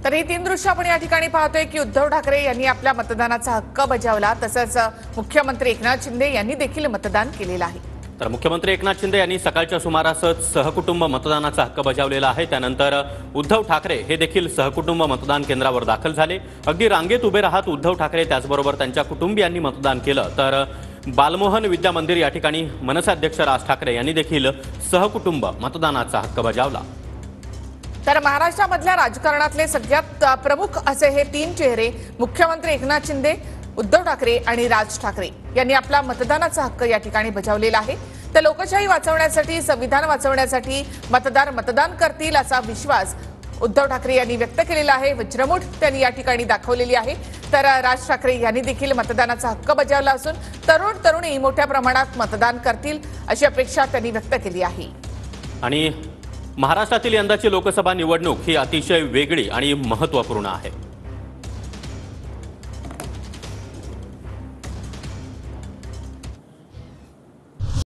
तर ही तीन दृश्य आपण या ठिकाणी पाहतोय की उद्धव ठाकरे यांनी आपल्या मतदानाचा हक्क बजावला, तसंच मुख्यमंत्री एकनाथ शिंदे यांनी देखील मतदान केलेलं आहे। तर मुख्यमंत्री एकनाथ शिंदे यांनी सकाळच्या सुमारासच सहकुटुंब मतदानाचा हक्क बजावलेला आहे। त्यानंतर उद्धव ठाकरे हे देखील सहकुटुंब मतदान केंद्रावर दाखल झाले। अगदी रांगेत उभे राहत उद्धव ठाकरे त्याचबरोबर त्यांच्या कुटुंबियांनी मतदान केलं। तर बालमोहन विद्या मंदिर या ठिकाणी मनसे अध्यक्ष राज ठाकरे यांनी देखील सहकुटुंब मतदानाचा हक्क बजावला। तर महाराष्ट्रामधल्या राजकारणातले सगळ्यात प्रमुख असे हे तीन चेहरे मुख्यमंत्री एकनाथ शिंदे, उद्धव ठाकरे आणि राज ठाकरे यांनी आपला मतदानाचा हक्क या ठिकाणी बजावलेला आहे। तर लोकशाही वाचवण्यासाठी, संविधान वाचवण्यासाठी मतदार मतदान करतील असा विश्वास उद्धव ठाकरे यांनी व्यक्त केलेला आहे। वज्रमुठ त्यांनी या ठिकाणी दाखवलेली आहे। तर राज ठाकरे यांनी देखील मतदानाचा हक्क बजावला असून तरुण तरुणी मोठ्या प्रमाणात मतदान करतील अशी अपेक्षा त्यांनी व्यक्त केली आहे। आणि महाराष्ट्रातील यंदाची लोकसभा निवडणूक ही अतिशय वेगळी आणि महत्त्वपूर्ण आहे।